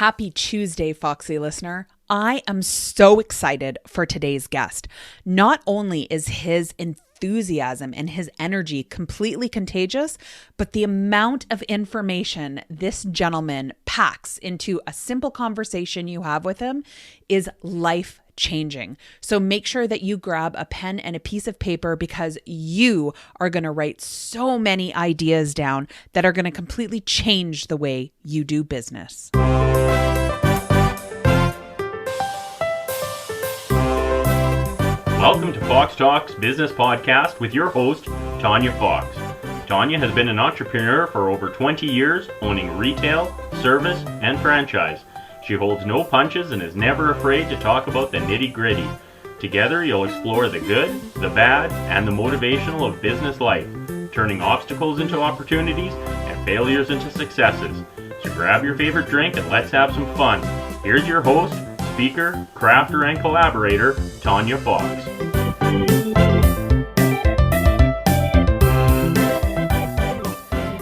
Happy Tuesday, Foxy listener. I am so excited for today's guest. Not only is his enthusiasm and his energy completely contagious, but the amount of information this gentleman packs into a simple conversation you have with him is life changing. So make sure that you grab a pen and a piece of paper because you are going to write so many ideas down that are going to completely change the way you do business. Welcome to Fox Talks Business Podcast with your host, Tanya Fox. Tanya has been an entrepreneur for over 20 years, owning retail, service, and franchise. She holds no punches and is never afraid to talk about the nitty-gritty. Together, you'll explore the good, the bad, and the motivational of business life, turning obstacles into opportunities and failures into successes. So grab your favorite drink and let's have some fun. Here's your host, speaker, crafter, and collaborator, Tanya Fox.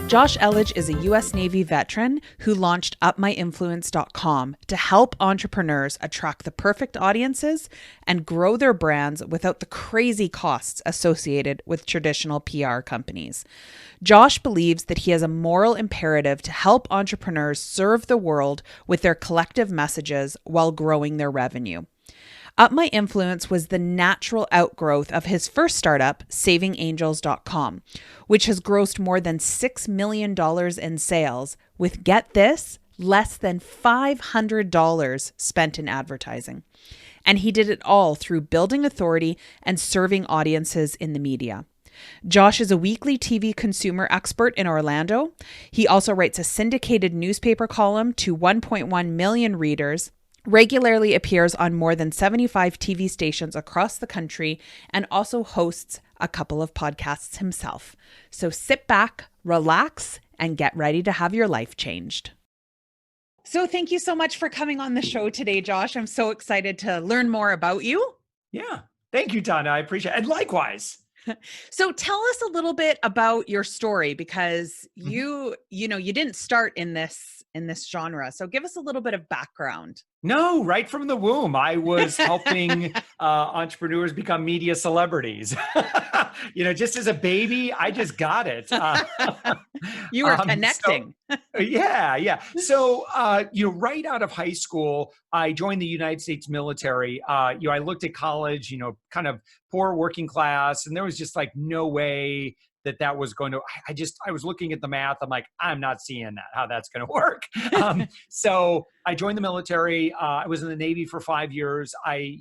Josh Elledge is a U.S. Navy veteran who launched UpMyInfluence.com to help entrepreneurs attract the perfect audiences and grow their brands without the crazy costs associated with traditional PR companies. Josh believes that he has a moral imperative to help entrepreneurs serve the world with their collective messages while growing their revenue. Up My Influence was the natural outgrowth of his first startup, SavingAngels.com, which has grossed more than $6 million in sales with, get this, less than $500 spent in advertising. And he did it all through building authority and serving audiences in the media. Josh is a weekly TV consumer expert in Orlando. He also writes a syndicated newspaper column to 1.1 million readers, regularly appears on more than 75 TV stations across the country, and also hosts a couple of podcasts himself. So sit back, relax, and get ready to have your life changed. So thank you so much for coming on the show today, Josh. I'm so excited to learn more about you. Yeah. Thank you, Tanya. I appreciate it. And likewise. So tell us a little bit about your story, because you didn't start in this genre. So give us a little bit of background. No, right from the womb, I was helping entrepreneurs become media celebrities. Just as a baby, I just got it. You were connecting. Yeah. So, right out of high school, I joined the United States military. I looked at college, kind of poor working class, and there was just like no way that was going to, I was looking at the math. I'm like, I'm not seeing how that's going to work. So I joined the military. I was in the Navy for 5 years. I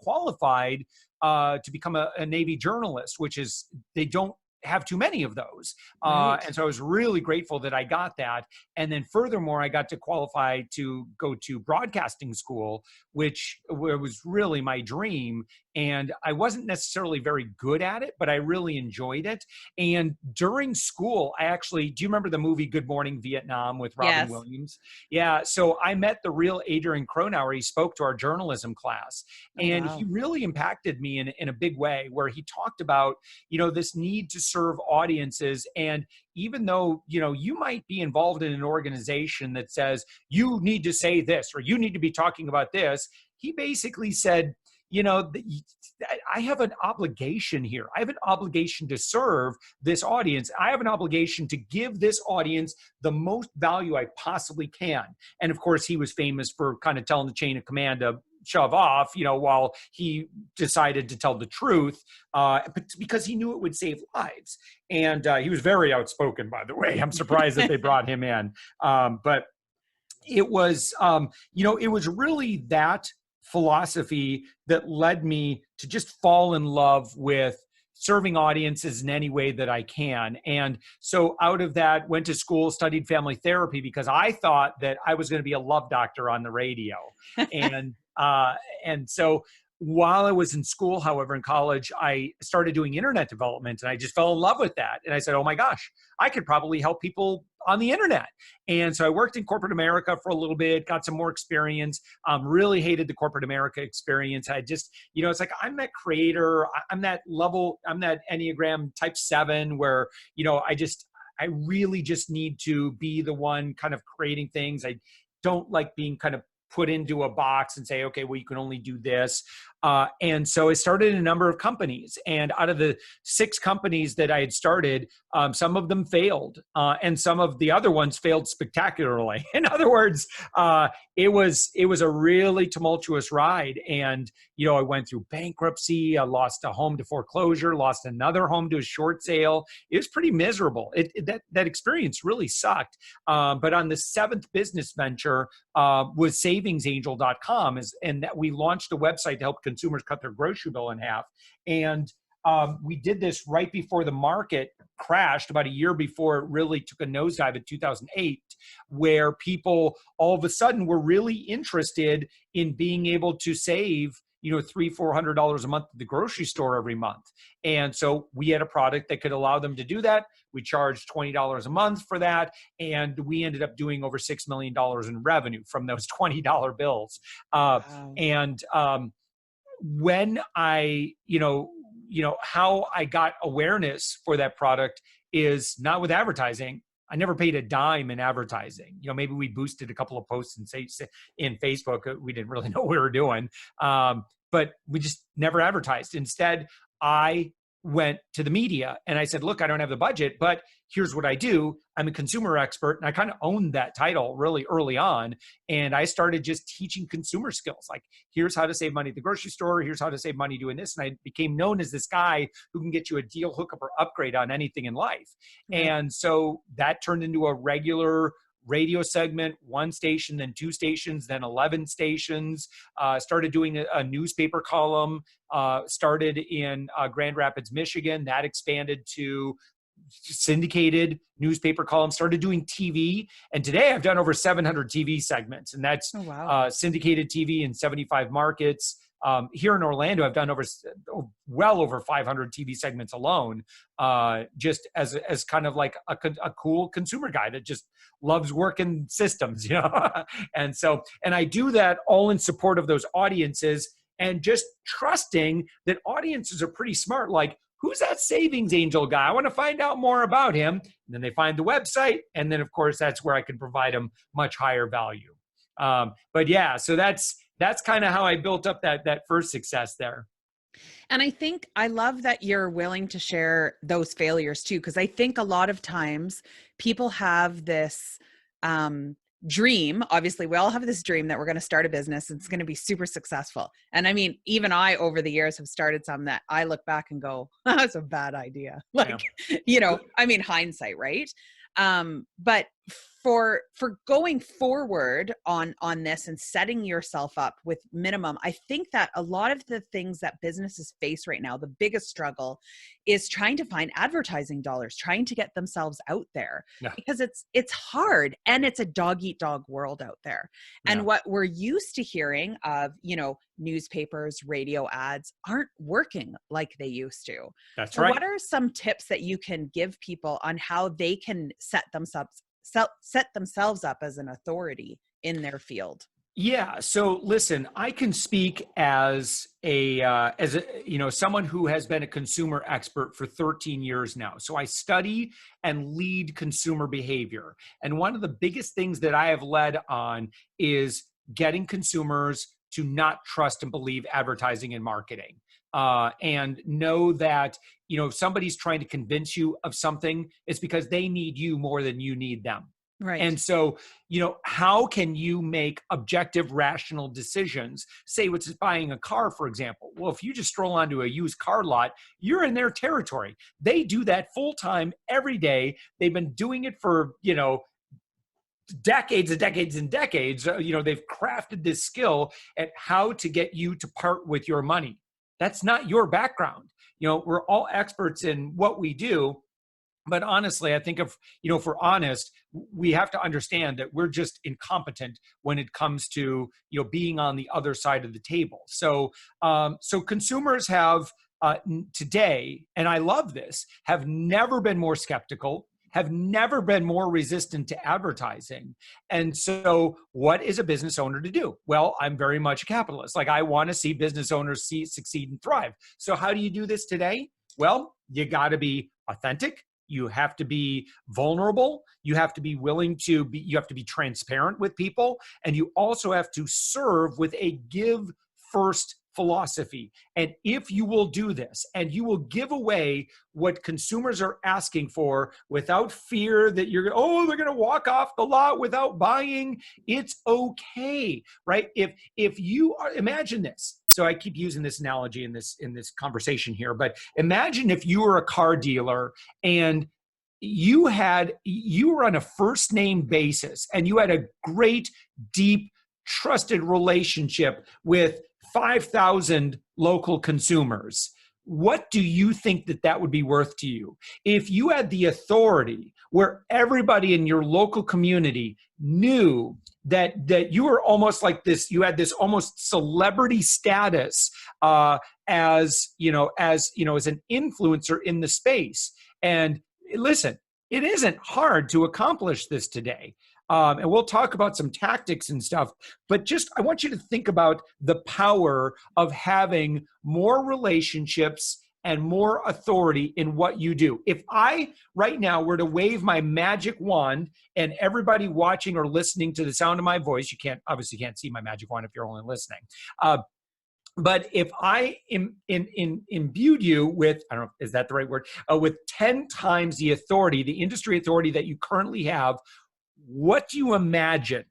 qualified to become a Navy journalist, which is, they don't have too many of those. Right. And so I was really grateful that I got that. And then furthermore, I got to qualify to go to broadcasting school, which was really my dream. And I wasn't necessarily very good at it, but I really enjoyed it. And during school, do you remember the movie Good Morning Vietnam with Robin Yes. Williams? Yeah. So I met the real Adrian Cronauer. He spoke to our journalism class. And wow. he really impacted me in a big way, where he talked about, this need to serve audiences. And even though, you might be involved in an organization that says you need to say this, or you need to be talking about this, he basically said, I have an obligation here. I have an obligation to serve this audience. I have an obligation to give this audience the most value I possibly can. And of course, he was famous for kind of telling the chain of command to shove off, while he decided to tell the truth, because he knew it would save lives. And he was very outspoken, by the way. I'm surprised that they brought him in. But it was, it was really that philosophy that led me to just fall in love with serving audiences in any way that I can. And so out of that, went to school, studied family therapy, because I thought that I was going to be a love doctor on the radio. And so while I was in school, however, in college, I started doing internet development, and I just fell in love with that. And I said, oh my gosh, I could probably help people on the internet. And so I worked in corporate America for a little bit, got some more experience, really hated the corporate America experience. I just, it's like, I'm that creator, I'm that level, I'm that Enneagram type 7 where, I really just need to be the one kind of creating things. don't like being kind of put into a box and say, okay, well, you can only do this. And so I started a number of companies. And out of the 6 companies that I had started, some of them failed. And some of the other ones failed spectacularly. In other words, it was a really tumultuous ride. And, I went through bankruptcy. I lost a home to foreclosure, lost another home to a short sale. It was pretty miserable. That experience really sucked. But on the 7th business venture was savingsangel.com, and that we launched a website to help consumers cut their grocery bill in half. And we did this right before the market crashed, about a year before it really took a nosedive in 2008, where people all of a sudden were really interested in being able to save $300-400 a month at the grocery store every month. And so we had a product that could allow them to do that. We charged $20 a month for that. And we ended up doing over $6 million in revenue from those $20 bills. Wow. And when I, how I got awareness for that product is not with advertising. I never paid a dime in advertising. Maybe we boosted a couple of posts in Facebook. We didn't really know what we were doing, but we just never advertised. Instead, I went to the media and I said, look, I don't have the budget, but here's what I do. I'm a consumer expert. And I kind of owned that title really early on. And I started just teaching consumer skills. Like, here's how to save money at the grocery store. Here's how to save money doing this. And I became known as this guy who can get you a deal, hookup, or upgrade on anything in life. Right. And so that turned into a regular radio segment, 1 station, then 2 stations, then 11 stations, started doing a newspaper column, started in Grand Rapids, Michigan. That expanded to syndicated newspaper columns, started doing TV. And today I've done over 700 TV segments, and that's syndicated TV in 75 markets. Here in Orlando, I've done well over 500 TV segments alone, just as kind of like a cool consumer guy that just loves working systems, and I do that all in support of those audiences, and just trusting that audiences are pretty smart. Like, who's that savings angel guy? I want to find out more about him. And then they find the website, and then of course that's where I can provide them much higher value. But yeah, so that's kind of how I built up that first success there. And I think I love that you're willing to share those failures too, because I think a lot of times people have this dream. Obviously, we all have this dream that we're going to start a business. It's going to be super successful. And I mean, even I, over the years, have started some that I look back and go, that's a bad idea. Like, I mean, hindsight, right? But for going forward on this and setting yourself up with minimum, I think that a lot of the things that businesses face right now, the biggest struggle is trying to find advertising dollars, trying to get themselves out there, because it's hard, and it's a dog eat dog world out there. And what we're used to hearing of, newspapers, radio ads aren't working like they used to. That's right. What are some tips that you can give people on how they can set themselves up as an authority in their field? Yeah. So listen, I can speak as someone who has been a consumer expert for 13 years now. So I study and lead consumer behavior. And one of the biggest things that I have led on is getting consumers to not trust and believe advertising and marketing. And know that, if somebody's trying to convince you of something, it's because they need you more than you need them. Right. And so, how can you make objective, rational decisions? Say what's buying a car, for example. Well, if you just stroll onto a used car lot, you're in their territory. They do that full time every day. They've been doing it for, decades and decades and decades. They've crafted this skill at how to get you to part with your money. That's not your background. We're all experts in what we do. But honestly, I think if we're honest, we have to understand that we're just incompetent when it comes to, being on the other side of the table. So consumers have today, and I love this, have never been more skeptical, have never been more resistant to advertising. And so what is a business owner to do? Well, I'm very much a capitalist. Like, I want to see business owners succeed and thrive. So how do you do this today? Well, you got to be authentic. You have to be vulnerable. You have to be willing to be, you have to be transparent with people. And you also have to serve with a give first philosophy. And if you will do this and you will give away what consumers are asking for without fear that they're going to walk off the lot without buying, it's okay, right? If you are, imagine this. So I keep using this analogy in this conversation here, but imagine if you were a car dealer and you were on a first name basis and you had a great, deep, trusted relationship with 5,000 local consumers. What do you think that would be worth to you? If you had the authority where everybody in your local community knew that you were almost like this, you had this almost celebrity status as an influencer in the space. And listen, it isn't hard to accomplish this today. And we'll talk about some tactics and stuff, but just I want you to think about the power of having more relationships and more authority in what you do. If I right now were to wave my magic wand and everybody watching or listening to the sound of my voice, you obviously can't see my magic wand if you're only listening. But if I imbued you with, I don't know, is that the right word? With 10 times the authority, the industry authority that you currently have, what do you imagine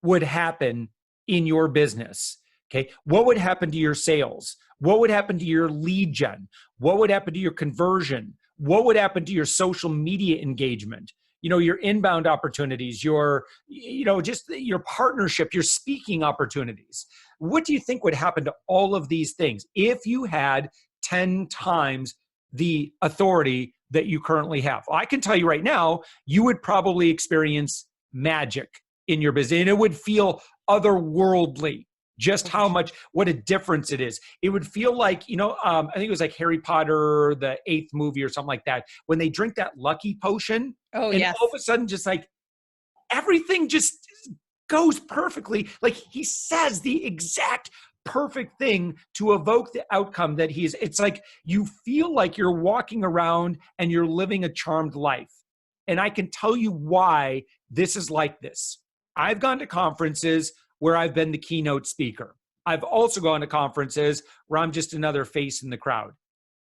would happen in your business? Okay. What would happen to your sales? What would happen to your lead gen? What would happen to your conversion? What would happen to your social media engagement? Your inbound opportunities, just your partnership, your speaking opportunities. What do you think would happen to all of these things if you had 10 times the authority that you currently have? Well, I can tell you right now, you would probably experience magic in your business, and it would feel otherworldly. Just what a difference it is. It would feel like, I think it was like Harry Potter, the 8th movie or something like that, when they drink that lucky potion. Oh, and yes. all of a sudden, just like everything just goes perfectly. Like he says the exact perfect thing to evoke the outcome that it's like you feel like you're walking around and you're living a charmed life. And I can tell you why this is like this. I've gone to conferences where I've been the keynote speaker. I've also gone to conferences where I'm just another face in the crowd.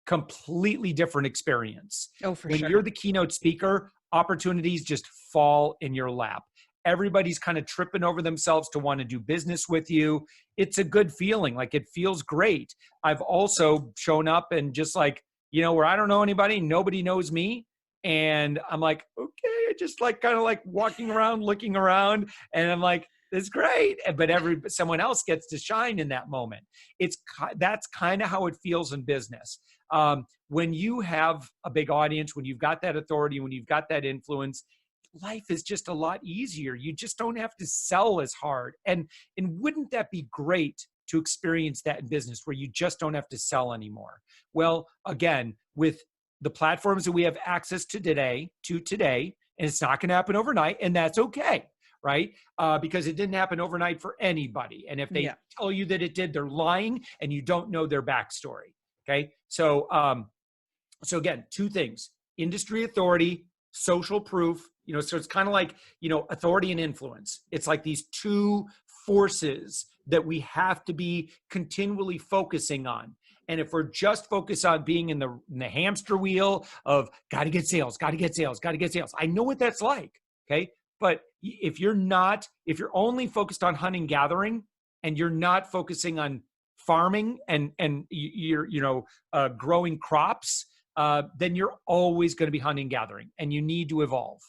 Completely different experience. Oh, for when sure. You're the keynote speaker, opportunities just fall in your lap. Everybody's kind of tripping over themselves to want to do business with you. It's a good feeling. Like it feels great. I've also shown up and just like, where I don't know anybody, nobody knows me. And I'm like, okay, I just like kind of like walking around, looking around. And I'm like, it's great. But someone else gets to shine in that moment. That's kind of how it feels in business. When you have a big audience, when you've got that authority, when you've got that influence, life is just a lot easier. You just don't have to sell as hard. And wouldn't that be great to experience that in business where you just don't have to sell anymore? Well, again, with the platforms that we have access to today, and it's not going to happen overnight, and that's okay, right? Because it didn't happen overnight for anybody. And if they tell you that it did, they're lying and you don't know their backstory, okay? So again, 2 things: industry authority, social proof. So it's kind of like, authority and influence. It's like these 2 forces that we have to be continually focusing on. And if we're just focused on being in the hamster wheel of got to get sales, I know what that's like. Okay. But if you're only focused on hunting, gathering, and you're not focusing on farming and you're, growing crops, then you're always going to be hunting, gathering, and you need to evolve.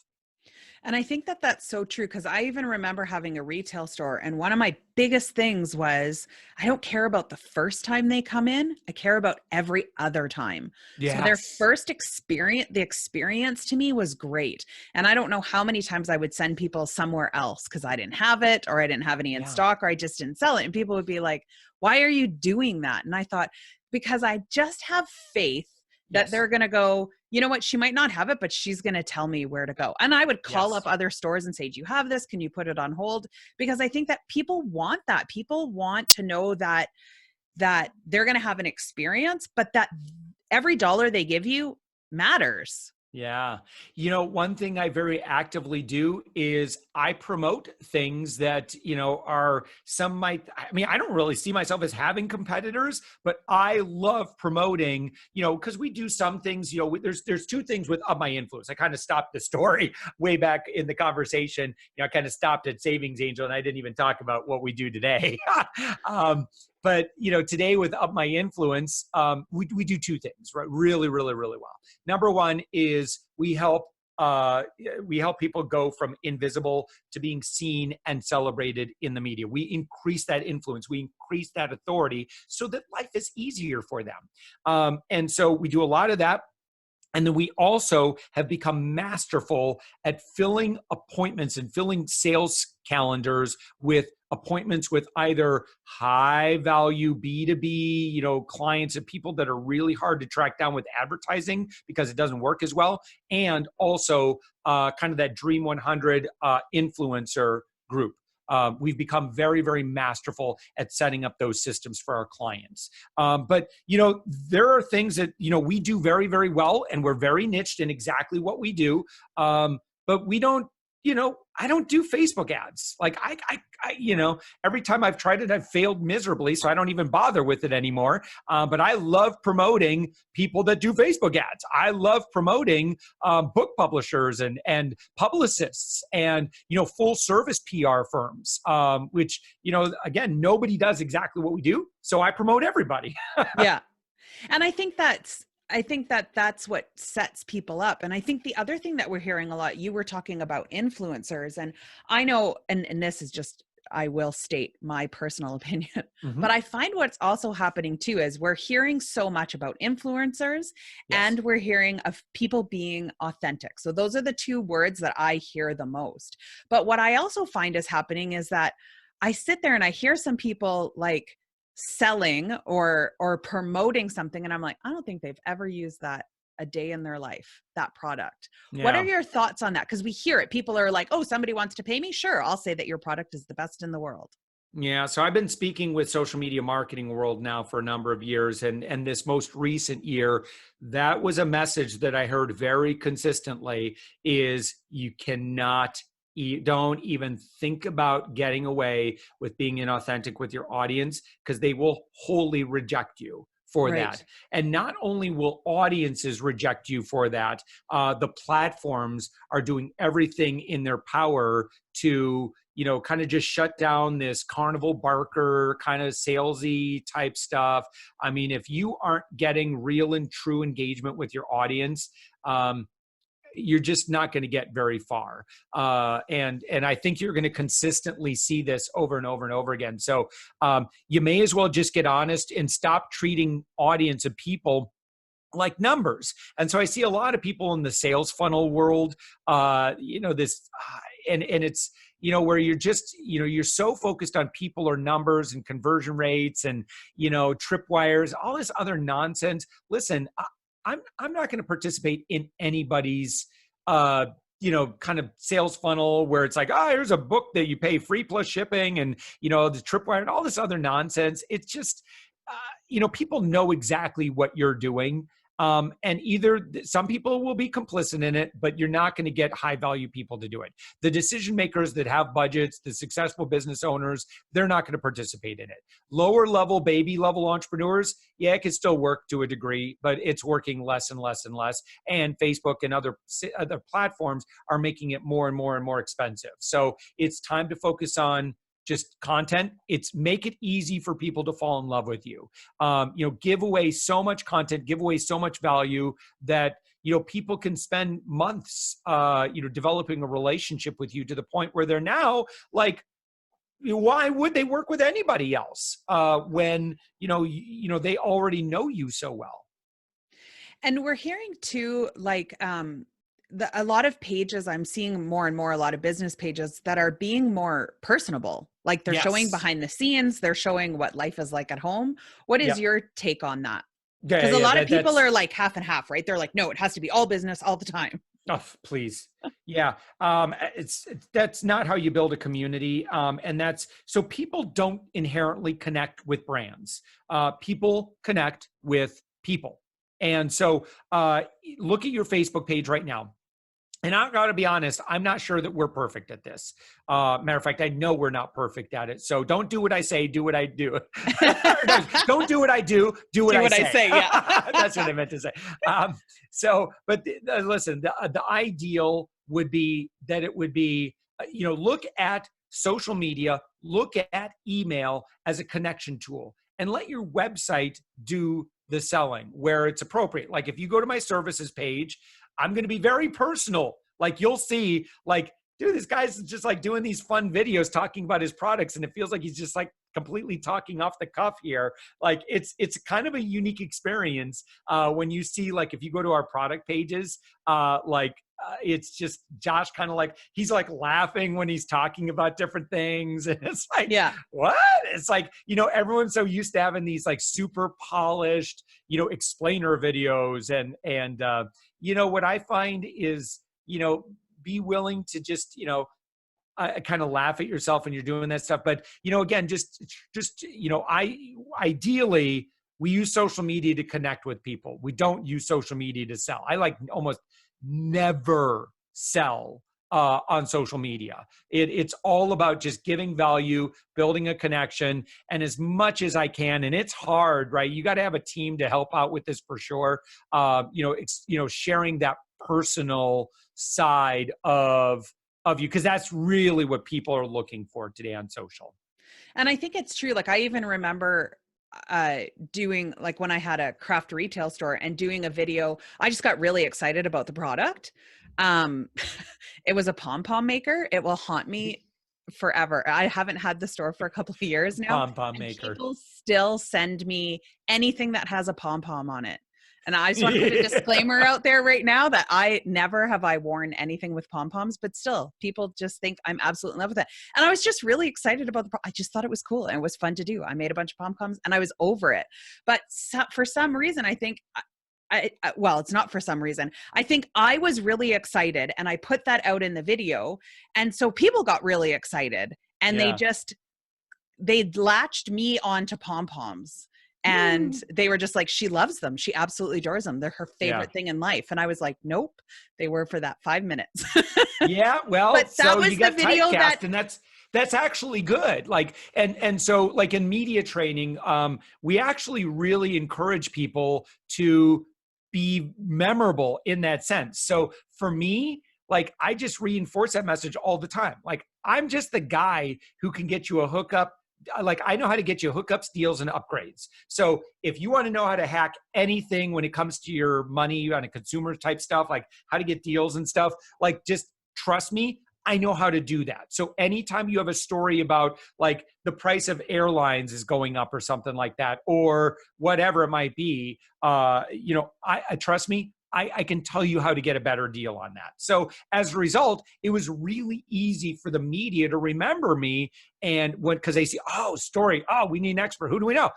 And I think that that's so true, because I even remember having a retail store, and one of my biggest things was I don't care about the first time they come in. I care about every other time. Yes. So their first experience, the experience to me was great. And I don't know how many times I would send people somewhere else because I didn't have it, or I didn't have any in stock, or I just didn't sell it. And people would be like, why are you doing that? And I thought, because I just have faith that they're going to go, you know what, she might not have it, but she's going to tell me where to go. And I would call up other stores and say, do you have this? Can you put it on hold? Because I think that people want that. People want to know that they're going to have an experience, but that every dollar they give you matters. Yeah. One thing I very actively do is I promote things that, are some might, I mean, I don't really see myself as having competitors, but I love promoting, because we do some things, there's two things with Of My Influence. I kind of stopped the story way back in the conversation. I kind of stopped at Savings Angel and I didn't even talk about what we do today. But today with Of My Influence, we do two things, right? Really, really, really well. Number one is we help people go from invisible to being seen and celebrated in the media. We increase that influence, we increase that authority so that life is easier for them. And so we do a lot of that. And then we also have become masterful at filling appointments and filling sales calendars with appointments with either high value B2B, clients and people that are really hard to track down with advertising because it doesn't work as well. And also kind of that Dream 100 influencer group. We've become very, very masterful at setting up those systems for our clients. But there are things that, we do very, very well, and we're very niched in exactly what we do. But we don't, I don't do Facebook ads. Like every time I've tried it, I've failed miserably. So I don't even bother with it anymore. But I love promoting people that do Facebook ads. I love promoting book publishers and publicists and, full service PR firms, which, again, nobody does exactly what we do. So I promote everybody. Yeah. And I think that that's what sets people up. And I think the other thing that we're hearing a lot, you were talking about influencers, and I know, and this is just, I will state my personal opinion, Mm-hmm. but I find what's also happening too is we're hearing so much about influencers. Yes. And we're hearing of people being authentic. So those are the two words that I hear the most. But what I also find is happening is that I sit there and I hear some people like selling or promoting something, and I'm like, I don't think they've ever used that a day in their life, that product. Yeah. What are your thoughts on that? Because we hear it. People are like, oh, somebody wants to pay me. Sure, I'll say that your product is the best in the world. Yeah. So I've been speaking with social media marketing world now for a number of years. And this most recent year, that was a message that I heard very consistently is don't even think about getting away with being inauthentic with your audience, because they will wholly reject you for that. And not only will audiences reject you for that, the platforms are doing everything in their power to, kind of just shut down this carnival barker kind of salesy type stuff. I mean, if you aren't getting real and true engagement with your audience, you're just not going to get very far. And I think you're going to consistently see this over and over and over again. So you may as well just get honest and stop treating audience of people like numbers. And so I see a lot of people in the sales funnel world, and it's, where you're just, you're so focused on people or numbers and conversion rates and, tripwires, all this other nonsense. Listen, I'm not going to participate in anybody's, kind of sales funnel where it's like, here's a book that you pay free plus shipping and, the tripwire and all this other nonsense. It's just, people know exactly what you're doing. And either some people will be complicit in it, but you're not going to get high value people to do it. The decision makers that have budgets, the successful business owners, they're not going to participate in it. Lower level, baby level entrepreneurs, yeah, it can still work to a degree, but it's working less and less and less. And Facebook and other platforms are making it more and more and more expensive. So it's time to focus on just content. It's make it easy for people to fall in love with you. Give away so much content, give away so much value that, people can spend months, developing a relationship with you to the point where they're now like, why would they work with anybody else when, they already know you so well? And we're hearing too, like, a lot of pages I'm seeing more and more, a lot of business pages that are being more personable. Like they're showing behind the scenes, they're showing what life is like at home. What is your take on that? Because a lot of people are like half and half, right? They're like, no, it has to be all business all the time. Oh, please. Yeah. That's not how you build a community. And so people don't inherently connect with brands. People connect with people. And so look at your Facebook page right now. And I got to be honest, I'm not sure that we're perfect at this. Matter of fact, I know we're not perfect at it. So don't do what I say, do what I do. Don't do what I do what Do I what say. I say, yeah. That's what I meant to say. Listen, the ideal would be that it would be, look at social media, look at email as a connection tool, and let your website do the selling where it's appropriate. Like if you go to my services page, I'm going to be very personal. Like you'll see, like, dude, this guy's just like doing these fun videos talking about his products, and it feels like he's just like completely talking off the cuff here. Like it's kind of a unique experience when you see, like, if you go to our product pages, it's just Josh kind of like, he's like laughing when he's talking about different things. And it's like, Yeah. what? It's like, everyone's so used to having these like super polished, explainer videos. And what I find is, be willing to just, kind of laugh at yourself when you're doing that stuff. But, again, ideally we use social media to connect with people. We don't use social media to sell. I like almost never sell on social media. It's all about just giving value, building a connection, and as much as I can. And it's hard, right? You got to have a team to help out with this for sure. Sharing that personal side of you, because that's really what people are looking for today on social. And I think it's true. Like I even remember doing, like when I had a craft retail store and doing a video, I just got really excited about the product. It was a pom-pom maker. It will haunt me forever. I haven't had the store for a couple of years now. Pom-pom maker. People still send me anything that has a pom-pom on it. And I just want to put a disclaimer out there right now that I never have I worn anything with pom-poms, but still people just think I'm absolutely in love with it. And I was just really excited about I just thought it was cool and it was fun to do. I made a bunch of pom-poms and I was over it. But for some reason, I think well, it's not for some reason. I think I was really excited and I put that out in the video. And so people got really excited and they latched me onto pom-poms. And they were just like, she loves them. She absolutely adores them. They're her favorite thing in life. And I was like, nope, they were for that 5 minutes. Yeah. Well, but that was you got the video and that's actually good. Like, and so like in media training, we actually really encourage people to be memorable in that sense. So for me, like, I just reinforce that message all the time. Like, I'm just the guy who can get you a hookup. Like, I know how to get you hookups, deals, and upgrades. So if you want to know how to hack anything when it comes to your money on a consumer type stuff, like how to get deals and stuff, like, just trust me, I know how to do that. So anytime you have a story about like the price of airlines is going up or something like that, or whatever it might be, I trust me, I can tell you how to get a better deal on that. So as a result, it was really easy for the media to remember me. And because they see, story, we need an expert. Who do we know?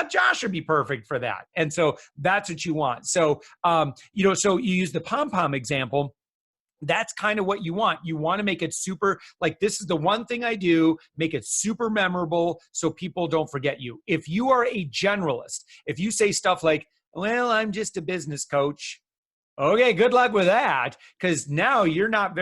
Josh would be perfect for that. And so that's what you want. So, so you use the pom-pom example. That's kind of what you want. You want to make it super, like, this is the one thing I do, make it super memorable so people don't forget you. If you are a generalist, if you say stuff like, well, I'm just a business coach, okay, good luck with that, because now you're not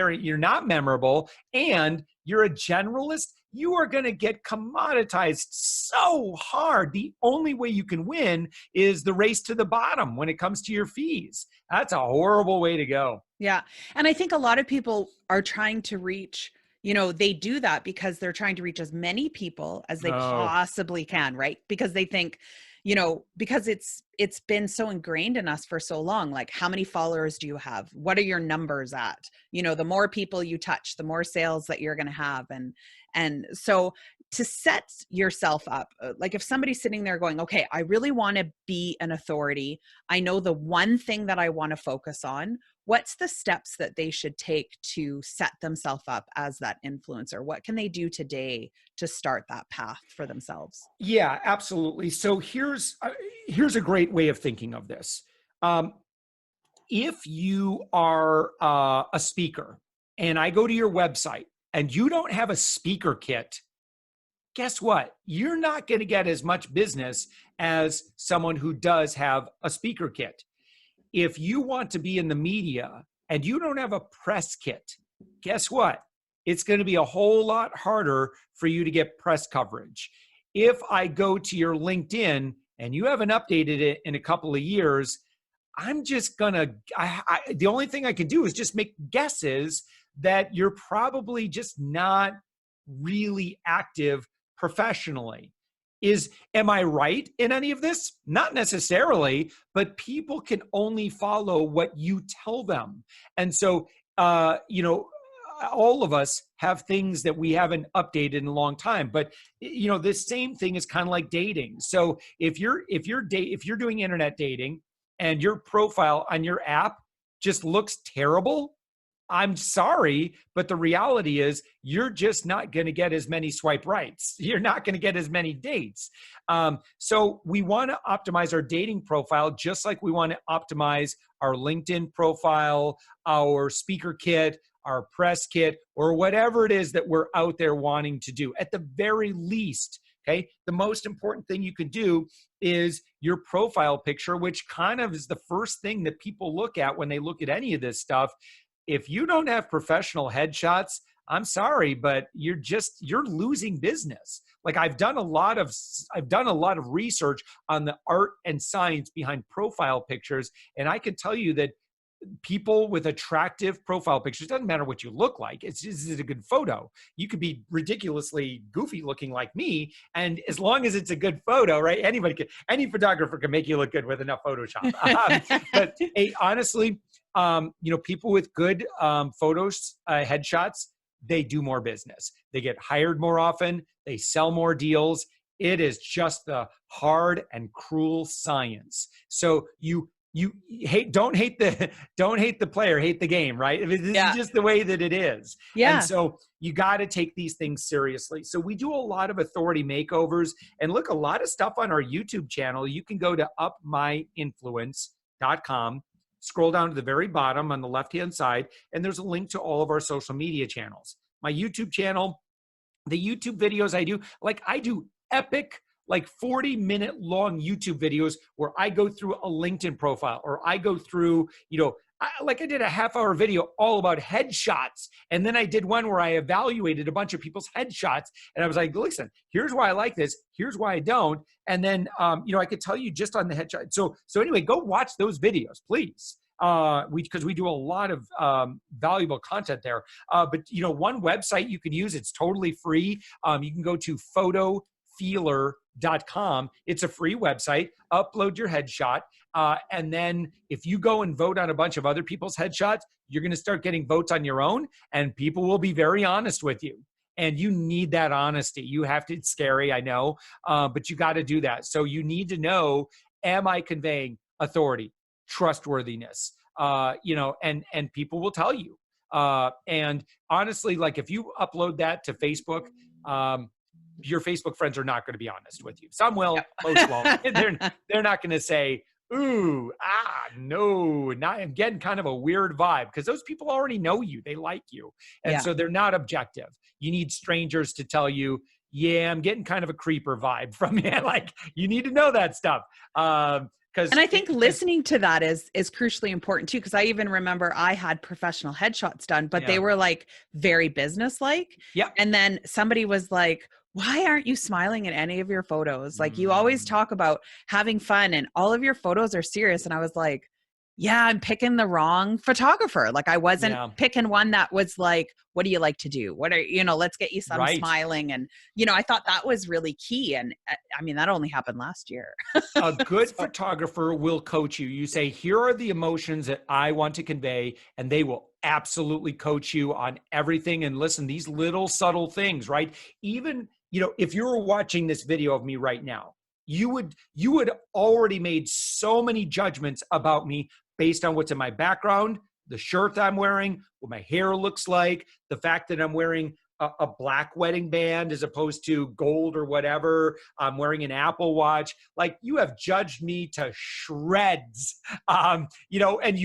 memorable, and you're a generalist. You are going to get commoditized so hard. The only way you can win is the race to the bottom when it comes to your fees. That's a horrible way to go. Yeah. And I think a lot of people are trying to reach, they do that because they're trying to reach as many people as they possibly can, right? Because they think, because it's been so ingrained in us for so long. Like, how many followers do you have? What are your numbers at? The more people you touch, the more sales that you're going to have. And so to set yourself up, like if somebody's sitting there going, okay, I really want to be an authority. I know the one thing that I want to focus on. What's the steps that they should take to set themselves up as that influencer? What can they do today to start that path for themselves? Yeah, absolutely. So here's a great way of thinking of this. If you are a speaker and I go to your website and you don't have a speaker kit, guess what? You're not going to get as much business as someone who does have a speaker kit. if you want to be in the media and you don't have a press kit, guess what? It's going to be a whole lot harder for you to get press coverage. If I go to your LinkedIn and you haven't updated it in a couple of years, I'm just gonna, the only thing I can do is just make guesses that you're probably just not really active professionally. Am I right in any of this? Not necessarily, but people can only follow what you tell them. And so, all of us have things that we haven't updated in a long time, but this same thing is kind of like dating. So if you're doing internet dating and your profile on your app just looks terrible, I'm sorry, but the reality is you're just not going to get as many swipe rights. You're not going to get as many dates. So we want to optimize our dating profile just like we want to optimize our LinkedIn profile, our speaker kit, our press kit, or whatever it is that we're out there wanting to do. At the very least, okay, the most important thing you can do is your profile picture, which kind of is the first thing that people look at when they look at any of this stuff. If you don't have professional headshots, I'm sorry, but you're losing business. Like I've done a lot of research on the art and science behind profile pictures, and I can tell you that people with attractive profile pictures, doesn't matter what you look like, is it a good photo? You could be ridiculously goofy looking like me, and as long as it's a good photo, right? Any photographer can make you look good with enough Photoshop. But hey, honestly, people with good photos, headshots, they do more business. They get hired more often. They sell more deals. It is just the hard and cruel science. So don't hate the player, hate the game, right? This is just the way that it is. Yeah. And so you got to take these things seriously. So we do a lot of authority makeovers, and look, a lot of stuff on our YouTube channel. You can go to upmyinfluence.com, scroll down to the very bottom on the left-hand side, and there's a link to all of our social media channels. My YouTube channel, the YouTube videos I do epic, like 40-minute long YouTube videos where I go through a LinkedIn profile, or I go through, I did a half-hour video all about headshots. And then I did one where I evaluated a bunch of people's headshots. And I was like, listen, here's why I like this. Here's why I don't. And then, I could tell you just on the headshot. So anyway, go watch those videos, please. Because we do a lot of valuable content there. But one website you can use, it's totally free. You can go to photofeeler.com. It's a free website. Upload your headshot. And then if you go and vote on a bunch of other people's headshots, you're going to start getting votes on your own, and people will be very honest with you. And you need that honesty. You have to, it's scary, I know, but you got to do that. So you need to know, am I conveying authority, trustworthiness, and people will tell you. And honestly, like if you upload that to Facebook, your Facebook friends are not going to be honest with you. Some will, most won't. They're not going to say, ooh, no, I'm getting kind of a weird vibe, because those people already know you. They like you. And so they're not objective. You need strangers to tell you, yeah, I'm getting kind of a creeper vibe from you. Like, you need to know that stuff. And I think listening to that is crucially important too. Cause I even remember I had professional headshots done, but they were like very business-like. Yeah. And then somebody was like, why aren't you smiling in any of your photos? Like you always talk about having fun and all of your photos are serious. And I was like, yeah, I'm picking the wrong photographer. Like I wasn't picking one that was like, what do you like to do? What are, let's get you some smiling. And, I thought that was really key. And I mean, that only happened last year. A good photographer will coach you. You say, here are the emotions that I want to convey, and they will absolutely coach you on everything. And listen, these little subtle things, right? Even, if you were watching this video of me right now, you would already made so many judgments about me based on what's in my background, the shirt I'm wearing, what my hair looks like, the fact that I'm wearing a black wedding band as opposed to gold or whatever. I'm wearing an Apple Watch. Like, you have judged me to shreds. And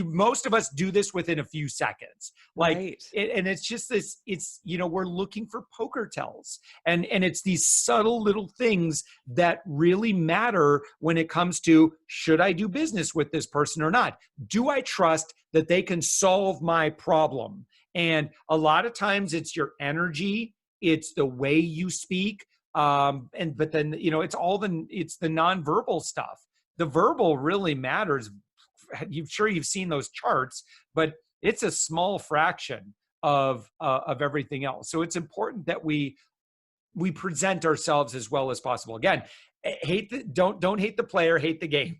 most of us do this within a few seconds. Like, Right. and it's just this, we're looking for poker tells, and it's these subtle little things that really matter when it comes to, should I do business with this person or not? Do I trust that they can solve my problem? And a lot of times it's your energy, it's the way you speak. But then, it's the nonverbal stuff. The verbal really matters. You've seen those charts, but it's a small fraction of everything else. So it's important that we present ourselves as well as possible. Again, don't hate the player, hate the game.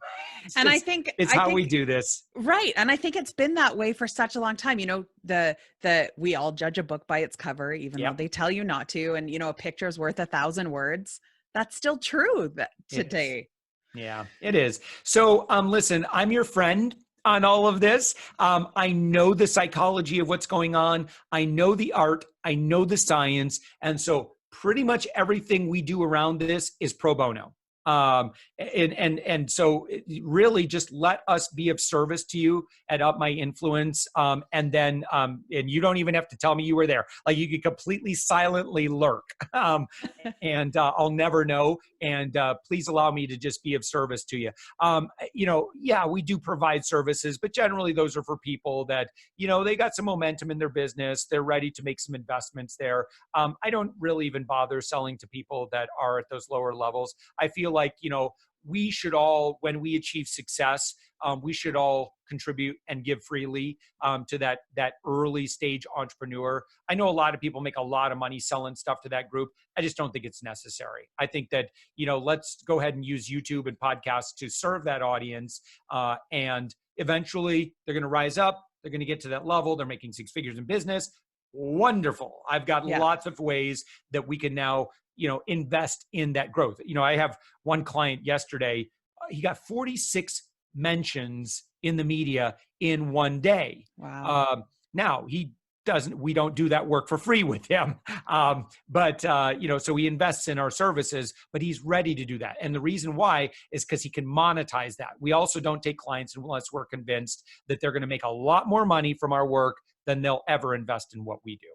I think it's how we do this. Right. And I think it's been that way for such a long time. We all judge a book by its cover, even though they tell you not to. And, a picture is worth 1,000 words. That's still true today. Yeah, it is. So, listen, I'm your friend on all of this. I know the psychology of what's going on. I know the art. I know the science. And so pretty much everything we do around this is pro bono. And so really just let us be of service to you at Up My Influence. And you don't even have to tell me you were there. Like, you could completely silently lurk. And I'll never know. And please allow me to just be of service to you. We do provide services, but generally those are for people that, they got some momentum in their business. They're ready to make some investments there. I don't really even bother selling to people that are at those lower levels. I feel like, we should all, when we achieve success, we should all contribute and give freely to that early stage entrepreneur. I know a lot of people make a lot of money selling stuff to that group. I just don't think it's necessary. I think that, let's go ahead and use YouTube and podcasts to serve that audience. And eventually they're going to rise up. They're going to get to that level. They're making 6 figures in business. Wonderful. I've got lots of ways that we can now, invest in that growth. I have one client yesterday, he got 46 mentions in the media in one day. Wow. Now we don't do that work for free with him. So he invests in our services, but he's ready to do that. And the reason why is because he can monetize that. We also don't take clients unless we're convinced that they're going to make a lot more money from our work than they'll ever invest in what we do.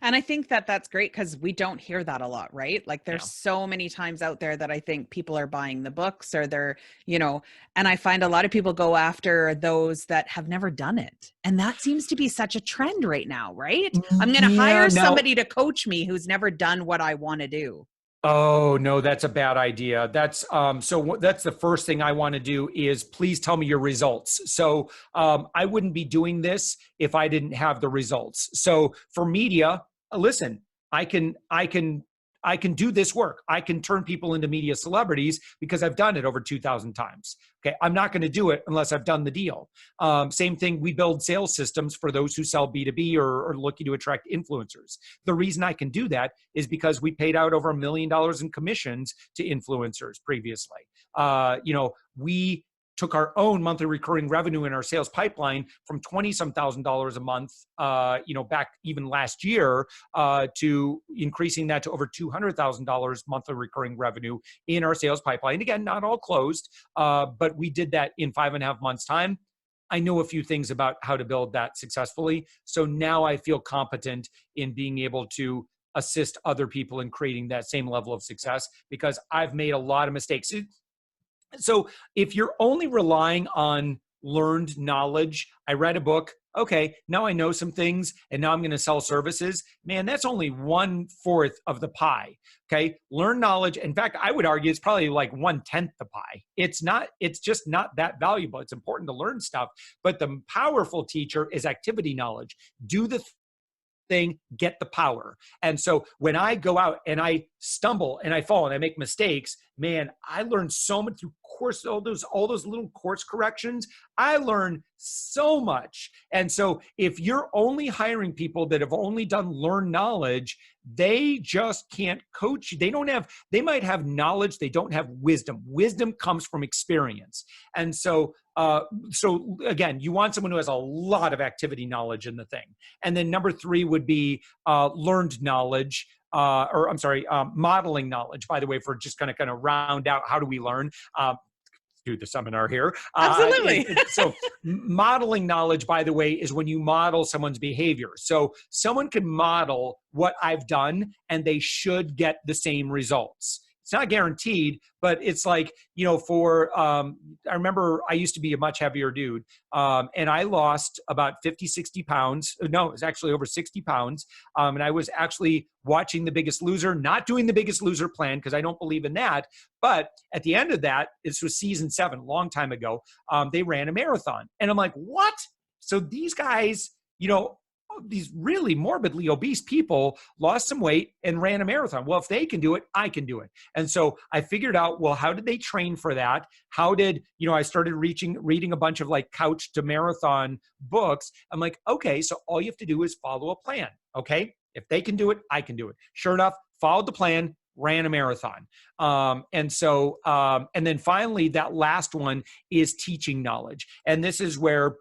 And I think that that's great because we don't hear that a lot, right? Like, there's so many times out there that I think people are buying the books or they're, and I find a lot of people go after those that have never done it. And that seems to be such a trend right now, right? I'm going to hire somebody to coach me who's never done what I want to do. Oh, no, that's a bad idea. That's that's the first thing I want to do is please tell me your results. So I wouldn't be doing this if I didn't have the results. So for media, listen, I can do this work. I can turn people into media celebrities because I've done it over 2,000 times. Okay. I'm not going to do it unless I've done the deal. Same thing. We build sales systems for those who sell B2B or are looking to attract influencers. The reason I can do that is because we paid out over $1 million in commissions to influencers previously. We took our own monthly recurring revenue in our sales pipeline from $20-some thousand a month, back even last year, to increasing that to over $200,000 monthly recurring revenue in our sales pipeline. Again, not all closed, but we did that in 5.5 months' time. I know a few things about how to build that successfully. So now I feel competent in being able to assist other people in creating that same level of success because I've made a lot of mistakes. So if you're only relying on learned knowledge, I read a book, okay, now I know some things and now I'm going to sell services. Man, that's only 1/4 of the pie. Okay. Learn knowledge. In fact, I would argue it's probably like 1/10 the pie. It's just not that valuable. It's important to learn stuff, but the powerful teacher is activity knowledge. Do the thing, get the power. And so when I go out and I stumble and I fall and I make mistakes, man, I learned so much through course, all those little course corrections. I learned so much. And so if you're only hiring people that have only done learn knowledge, they just can't coach you. They might have knowledge, they don't have wisdom. Wisdom comes from experience. And so again, you want someone who has a lot of activity knowledge in the thing. And then number 3 would be learned knowledge. Modeling knowledge, by the way, for just kind of round out how do we learn. Do the seminar here. Absolutely. So modeling knowledge, by the way, is when you model someone's behavior. So someone can model what I've done and they should get the same results. It's not guaranteed, but it's like, I remember I used to be a much heavier dude, and I lost about 50, 60 pounds. No, it was actually over 60 pounds. And I was actually watching The Biggest Loser, not doing The Biggest Loser plan because I don't believe in that. But at the end of that, this was season 7, a long time ago, they ran a marathon. And I'm like, what? So these guys, these really morbidly obese people lost some weight and ran a marathon. Well, if they can do it, I can do it. And so I figured out, well, how did they train for that? How did, I started reading a bunch of like couch to marathon books. I'm like, okay, so all you have to do is follow a plan. Okay. If they can do it, I can do it. Sure enough, followed the plan, ran a marathon. And then finally, that last one is teaching knowledge. And this is where,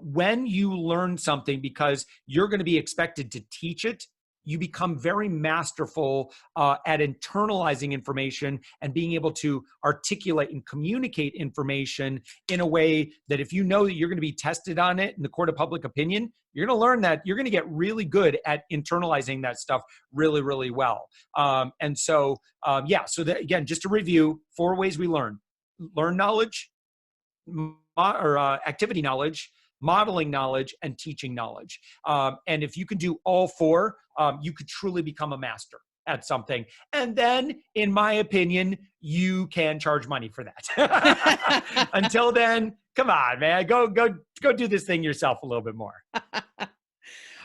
when you learn something because you're going to be expected to teach it, you become very masterful at internalizing information and being able to articulate and communicate information in a way that if you know that you're going to be tested on it in the court of public opinion, you're going to learn that you're going to get really good at internalizing that stuff really, really well. So that, again, just to review, 4 ways we learn: knowledge, activity knowledge, modeling knowledge, and teaching knowledge. And if you can do all 4, you could truly become a master at something. And then, in my opinion, you can charge money for that. Until then, come on, man, go do this thing yourself a little bit more.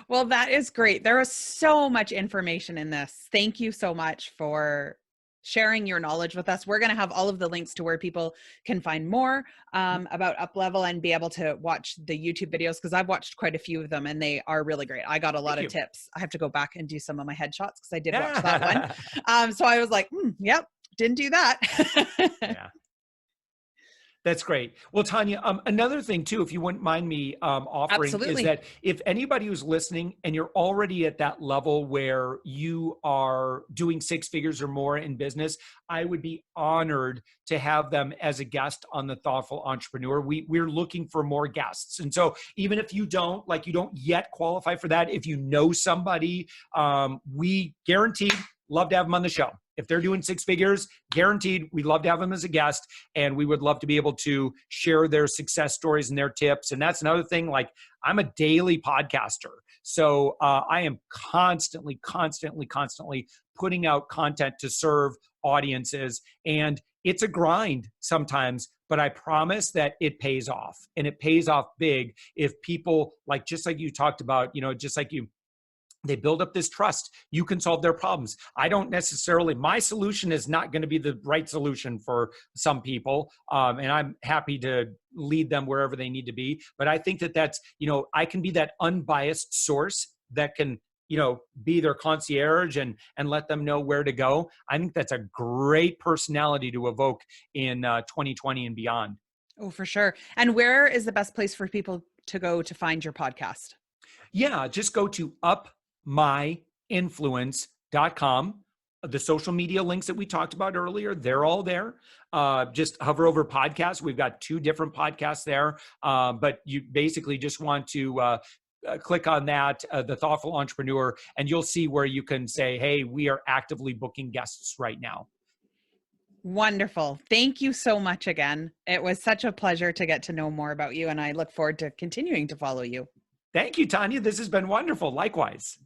Well, that is great. There is so much information in this. Thank you so much for sharing your knowledge with us. We're going to have all of the links to where people can find more about UpLevel and be able to watch the YouTube videos, because I've watched quite a few of them and they are really great. I got a lot of tips. I have to go back and do some of my headshots because I did watch that one. So I was like, yep, didn't do that. Yeah. That's great. Well, Tanya, another thing too, if you wouldn't mind me offering, Absolutely. is that if anybody who's listening and you're already at that level where you are doing 6 figures or more in business, I would be honored to have them as a guest on the Thoughtful Entrepreneur. We're looking for more guests. And so even if you don't yet qualify for that, if you know somebody, we guaranteed love to have them on the show. If they're doing 6 figures, guaranteed, we'd love to have them as a guest, and we would love to be able to share their success stories and their tips. And that's another thing, like I'm a daily podcaster. So I am constantly putting out content to serve audiences. And it's a grind sometimes, but I promise that it pays off, and it pays off big if people, like, just like you talked about, they build up this trust. You can solve their problems. My solution is not going to be the right solution for some people. And I'm happy to lead them wherever they need to be. But I think that's, I can be that unbiased source that can, be their concierge and let them know where to go. I think that's a great personality to evoke in 2020 and beyond. Oh, for sure. And where is the best place for people to go to find your podcast? Yeah, just go to myinfluence.com. The social media links that we talked about earlier, they're all there. Just hover over podcasts. We've got 2 different podcasts there. But you basically just want to click on that, the Thoughtful Entrepreneur, and you'll see where you can say, hey, we are actively booking guests right now. Wonderful. Thank you so much again. It was such a pleasure to get to know more about you, and I look forward to continuing to follow you. Thank you, Tanya. This has been wonderful. Likewise.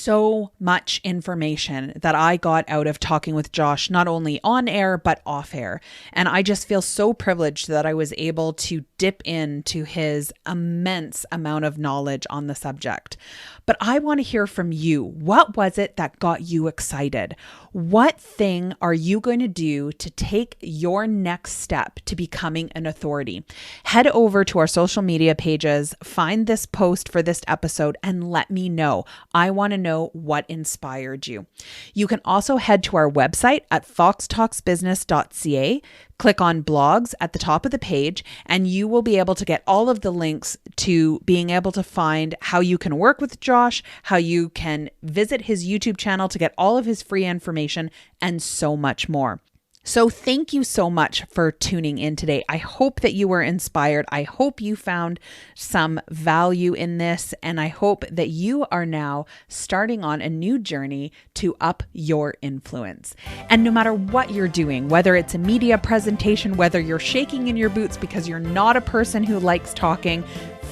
so much information that I got out of talking with Josh, not only on air, but off air. And I just feel so privileged that I was able to dip into his immense amount of knowledge on the subject. But I want to hear from you. What was it that got you excited? What thing are you going to do to take your next step to becoming an authority? Head over to our social media pages, find this post for this episode, and let me know. I want to know what inspired you. You can also head to our website at foxtalksbusiness.ca. Click on blogs at the top of the page, and you will be able to get all of the links to being able to find how you can work with Josh, how you can visit his YouTube channel to get all of his free information, and so much more. So thank you so much for tuning in today. I hope that you were inspired. I hope you found some value in this, and I hope that you are now starting on a new journey to up your influence. And no matter what you're doing, whether it's a media presentation, whether you're shaking in your boots because you're not a person who likes talking,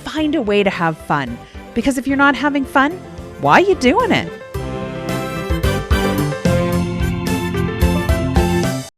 find a way to have fun. Because if you're not having fun, why are you doing it?